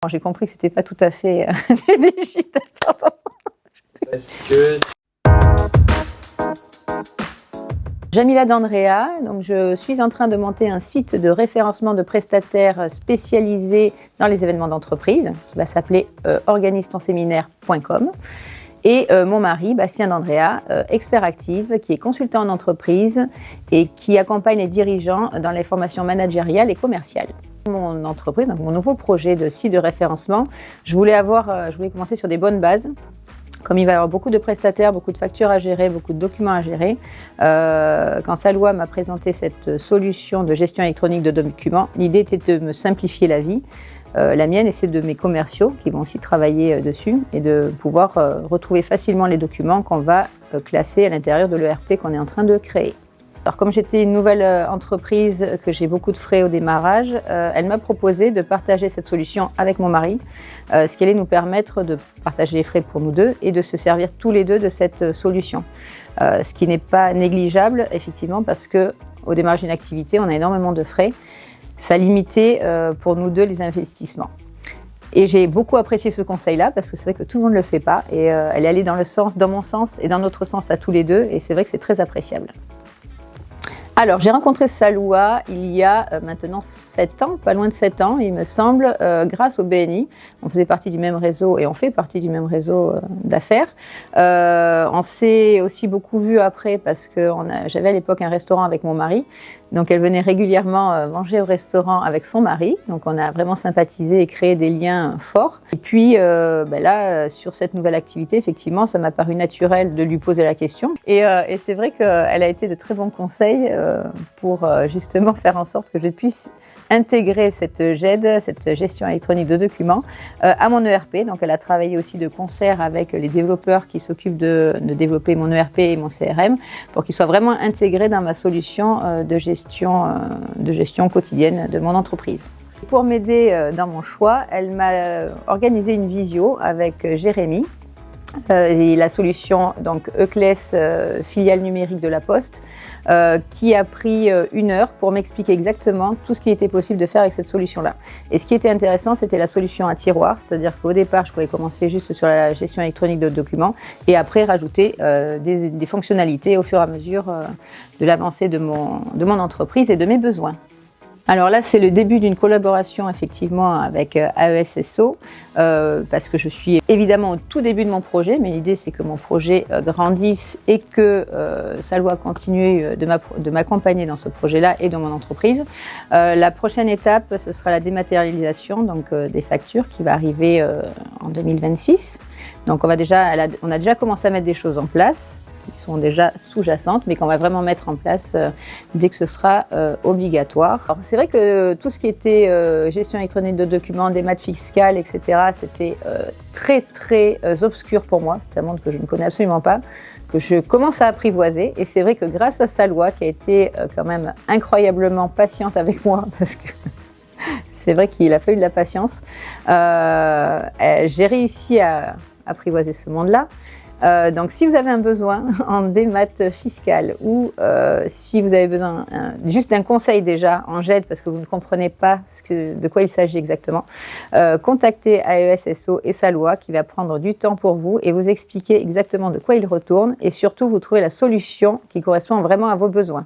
J'ai compris que c'était pas tout à fait du digital, pardon. Est-ce que... Jamila D'Andrea, donc je suis en train de monter un site de référencement de prestataires spécialisés dans les événements d'entreprise qui va s'appeler organisetonséminaire.com. Et mon mari, Bastien D'Andrea, expert active, qui est consultant en entreprise et qui accompagne les dirigeants dans les formations managériales et commerciales. Mon entreprise, donc mon nouveau projet de site de référencement, je voulais commencer sur des bonnes bases. Comme il va y avoir beaucoup de prestataires, beaucoup de factures à gérer, beaucoup de documents à gérer, quand Saloua m'a présenté cette solution de gestion électronique de documents, l'idée était de me simplifier la vie, la mienne et celle de mes commerciaux qui vont aussi travailler dessus et de pouvoir retrouver facilement les documents qu'on va classer à l'intérieur de l'ERP qu'on est en train de créer. Alors comme j'étais une nouvelle entreprise, que j'ai beaucoup de frais au démarrage, elle m'a proposé de partager cette solution avec mon mari, ce qui allait nous permettre de partager les frais pour nous deux et de se servir tous les deux de cette solution. Ce qui n'est pas négligeable, effectivement, parce qu'au démarrage d'une activité, on a énormément de frais. Ça limitait pour nous deux les investissements. Et j'ai beaucoup apprécié ce conseil-là parce que c'est vrai que tout le monde ne le fait pas et elle est allée dans mon sens et dans notre sens à tous les deux et c'est vrai que c'est très appréciable. Alors, j'ai rencontré Saloua il y a maintenant 7 ans, pas loin de 7 ans, il me semble, grâce au BNI. On faisait partie du même réseau et on fait partie du même réseau d'affaires. On s'est aussi beaucoup vus après parce que j'avais à l'époque un restaurant avec mon mari. Donc, elle venait régulièrement manger au restaurant avec son mari. Donc, on a vraiment sympathisé et créé des liens forts. Et puis, là, sur cette nouvelle activité, effectivement, ça m'a paru naturel de lui poser la question. Et c'est vrai qu'elle a été de très bons conseils pour justement faire en sorte que je puisse intégrer cette GED, cette gestion électronique de documents, à mon ERP. Donc, elle a travaillé aussi de concert avec les développeurs qui s'occupent de développer mon ERP et mon CRM pour qu'ils soient vraiment intégrés dans ma solution de gestion quotidienne de mon entreprise. Pour m'aider dans mon choix, elle m'a organisé une visio avec Jérémy, et la solution donc Euclès, filiale numérique de la Poste, qui a pris 1 heure pour m'expliquer exactement tout ce qui était possible de faire avec cette solution-là. Et ce qui était intéressant, c'était la solution à tiroir, c'est-à-dire qu'au départ, je pouvais commencer juste sur la gestion électronique de documents et après rajouter des fonctionnalités au fur et à mesure de l'avancée de mon entreprise et de mes besoins. Alors là, c'est le début d'une collaboration effectivement avec AES-SO parce que je suis évidemment au tout début de mon projet, mais l'idée c'est que mon projet grandisse et que Saloua continue de m'accompagner dans ce projet-là et dans mon entreprise. La prochaine étape, ce sera la dématérialisation donc des factures qui va arriver en 2026. Donc on a déjà commencé à mettre des choses en place qui sont déjà sous-jacentes, mais qu'on va vraiment mettre en place dès que ce sera obligatoire. Alors, c'est vrai que tout ce qui était gestion électronique de documents, des maths fiscales, etc., c'était très, très obscur pour moi. C'est un monde que je ne connais absolument pas, que je commence à apprivoiser. Et c'est vrai que grâce à Saloua, qui a été quand même incroyablement patiente avec moi, parce que c'est vrai qu'il a fallu de la patience, j'ai réussi à apprivoiser ce monde-là. Donc, si vous avez un besoin en démat fiscal ou si vous avez besoin juste d'un conseil déjà en GED parce que vous ne comprenez pas de quoi il s'agit exactement, contactez AES-SO et Saloua qui va prendre du temps pour vous et vous expliquer exactement de quoi il retourne et surtout vous trouver la solution qui correspond vraiment à vos besoins.